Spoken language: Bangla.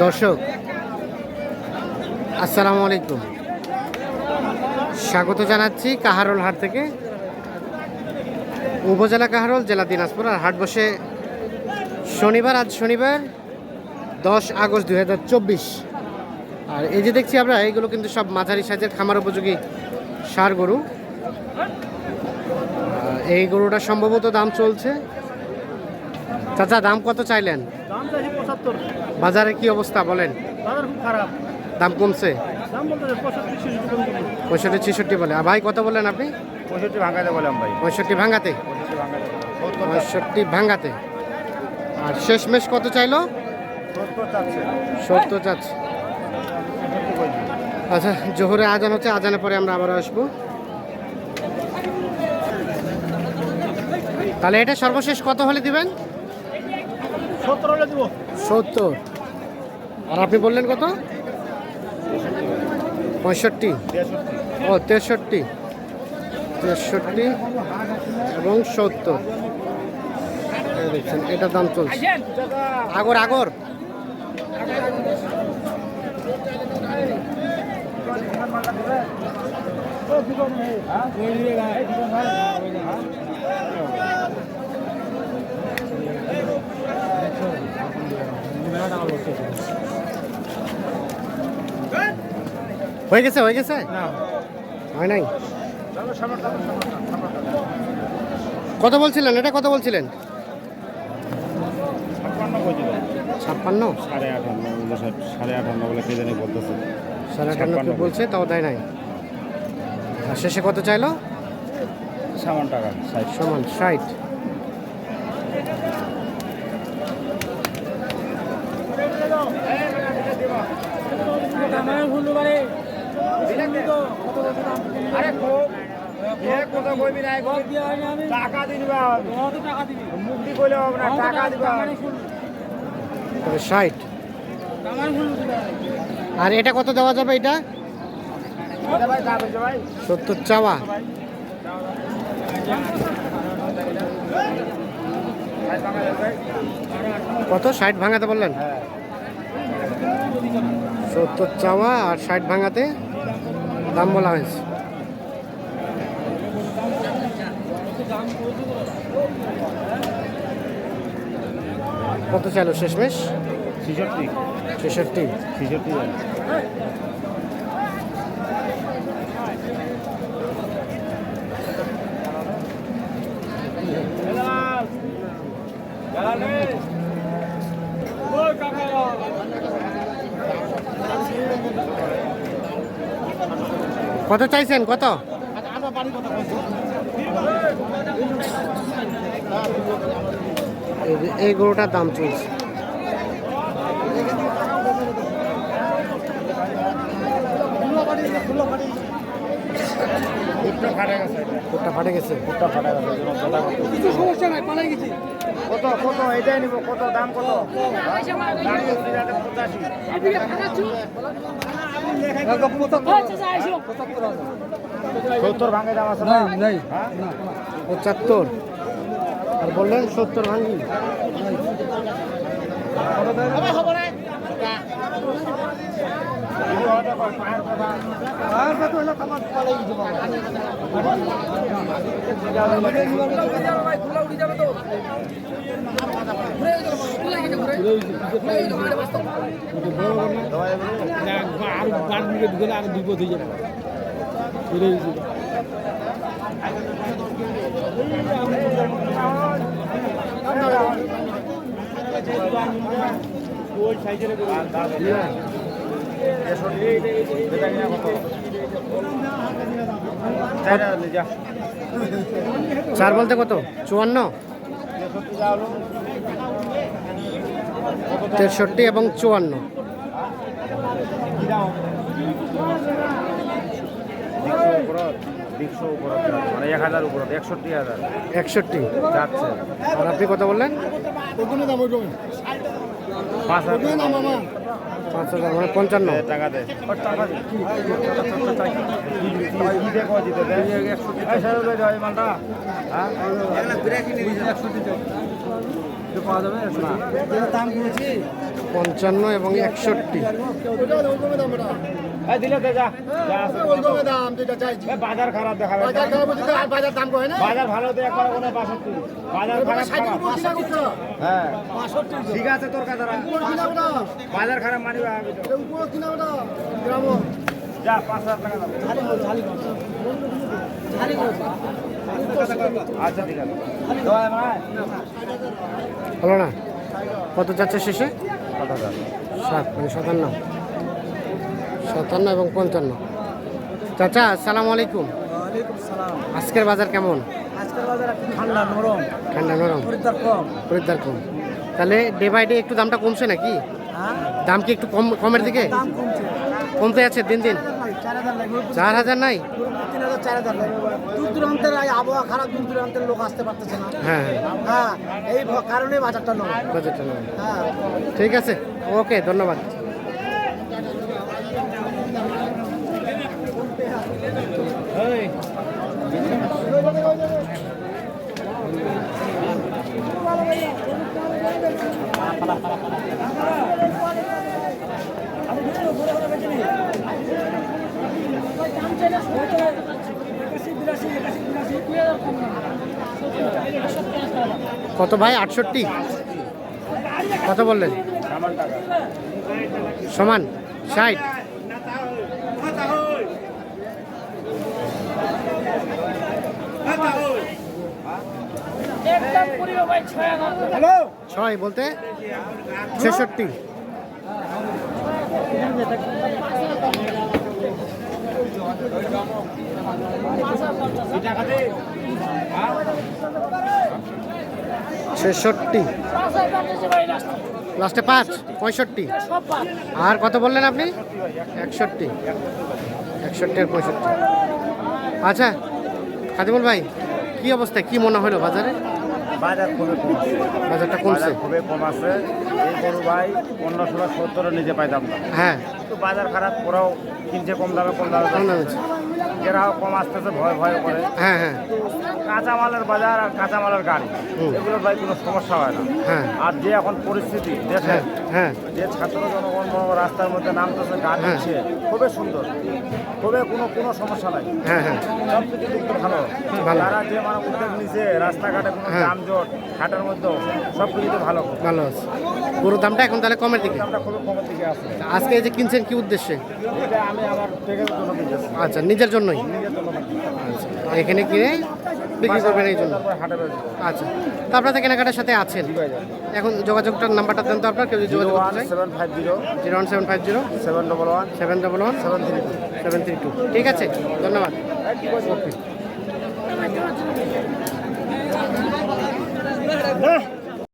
দর্শক আসসালামু আলাইকুম, স্বাগত জানাচ্ছি কাহারোল হাট থেকে। উপজেলা কাহারোল, জেলা দিনাজপুর। আর হাট বসে শনিবার। আজ শনিবার 10 আগস্ট 2024। আর এই যে দেখছি আমরা, এইগুলো কিন্তু সব মাঝারি সাইজের খামার উপযোগী ষাঁড় গরু। এই গরুটা সম্ভবত দাম চলছে। চাচা, দাম কত চাইলেন? দাম চাইছি 75। বাজারে কি অবস্থা বলেন? বাজার খুব খারাপ, দাম কমছে? দাম বলতে 65-66 65-66 বলে। আর ভাই কত বললেন আপনি? 65 ভাঙাতে বললাম ভাই। 65 ভাঙাতে? 65 ভাঙাতে। আর শেষমেশ কত চাইলো? 70 চাচ্ছে। আচ্ছা, জোহরে আজান হচ্ছে, আজানের পরে আমরা আবার আসবো। তাহলে এটা সর্বশেষ কত হলে দিবেন? 70 হলে দিব। 70। আর আপনি বললেন কত? 65। ও 63 এবং 70। দেখছেন, এটার দাম চলছে। আগর আগর হয়ে গেছে? হয়ে গেছে? হয় নাই। কত বলছিলেন? এটা কত বলছিলেন? 56। 58 বলে কে জানি বলতেছে। 58 বলছে, তাও দেয় নাই। আর শেষে কত চাইলো? সামান টাকা সমান 60। তবে 60। আর এটা কত দেওয়া যাবে? এটা 70 চাওয়া। কত? 60 ভাঙাতে বললেন? 70 চাওয়া আর 60 ভাঙাতে দাম বলা হয়েছে। কত চাইলো শেষমেশ? 66। কত চাইছেন? কত? এই গরুটার দাম চলছে। ফাটে গেছে। সমস্যা নাই, পালাই গেছি। কত কত এটাই নিব? কত দাম? কত সত্তর ভাঙে দাম আছে? নাই, 75। আর বললেন 70 ভাঙি। আর বিপদ হয়ে যাবে। চার বলতে কত? 54, 63 এবং 54। মানে 1000 উপর 61,000 যাচ্ছে। আর আপনি কত বললেন? 5,000 মানে 55 টাকা দেয়। পাওয়া যাবে দাম করেছি 55 এবং 61। দিলে যা বাজার খারাপ দেখা বাজার ভালো তো একবার কোনো 62 বাজার খারাপ হ্যাঁ ঠিক আছে তোর কথা বাজার খারাপ মানি যা 5,000 টাকা দাও আচ্ছা ঠিক আছে হলো না? কত যাচ্ছে শেষে? 7,000 7 মানে 57, 57 এবং 55। চাচা আসসালামু আলাইকুম। ওয়ালাইকুম সালাম। আজকের বাজার কেমন? আজকের বাজার একটু ঠান্ডা নরম ঠান্ডা নরম, খরিদ্দার কম। খরিদ্দার কম। তাহলে ডে বাই ডে একটু দামটা কমছে নাকি? হ্যাঁ দাম কি একটু কমের দিকে দাম কমছে কমতে যাচ্ছে দিন দিন? 4,000 লাগবে 4000 নাই? 3,000 4,000 লাগবে দূর দূরান্তের এই আবহাওয়া খারাপ দূর দূরান্তের লোক আসতে পারতেছে না হ্যাঁ হ্যাঁ এই কারণে বাজারটা নরম বাজেটটা নরম। হ্যাঁ ঠিক আছে, ওকে, ধন্যবাদ। কত ভাই? 68? কত বললেন? সমান 60? হ্যালো 6 বলতে 66। ছেষট্টি, লাস্টে 5, 65। আর কত বললেন আপনি? 61, 61 আর 65। আচ্ছা খাদিমুল ভাই, কি অবস্থা, কি মনে হলো বাজারে? বাজার খুবই কম আছে বাজারটা কমছে? বাজার খুবই কম আছে এই গরু ভাই 15-16 নিজে পাইতাম না হ্যাঁ, কিন্তু বাজার খারাপ ওরাও কিনছে কম দামে কম দামে আছে। এরাও কম আসতেছে ভয় ভয় করে হ্যাঁ হ্যাঁ কাঁচামালের বাজার আর কাঁচামালের গাড়ি হুম। এগুলো ভাই কোনো সমস্যা হয় না হ্যাঁ আর যে এখন পরিস্থিতি দেশে হ্যাঁ হ্যাঁ যে ছাত্র জনগণ রাস্তার মধ্যে নামতেছে গাড়ি হ্যাঁ। দিচ্ছে খুবই সুন্দর খুবই কোনো সমস্যা নাই হ্যাঁ হ্যাঁ সব কিছু দিক দিয়ে ভালো ভালো। তারা যে মানে উদ্যোগ নিছে রাস্তাঘাটে কোনো হ্যাঁ। যানজট ঘাটের মধ্যে সব কিছুতে ভালো ভালো আছে। গরুর দামটা এখন তাহলে কমের দিকে? আমরা খুবই কমের দিকে আছে আজকে এই যে কিনছেন কি উদ্দেশ্যে? এটা আমি আমার টেকের জন্য কিনতেছি আচ্ছা, নিজের জন্যই? নিজের জন্য কিনতেছি। আচ্ছা, এখানে কিনে বিক্রি করবেন এই জন্য? তারপরে হাটে বেচবো আচ্ছা, তো আপনারা তো কেনাকাটার সাথে আছেন, এখন যোগাযোগটার নাম্বারটা দেন তো আপনার, কেউ যদি যোগাযোগ করতে চায়? 01750 01750 711 711 732 732। ঠিক আছে, ধন্যবাদ। ওকে।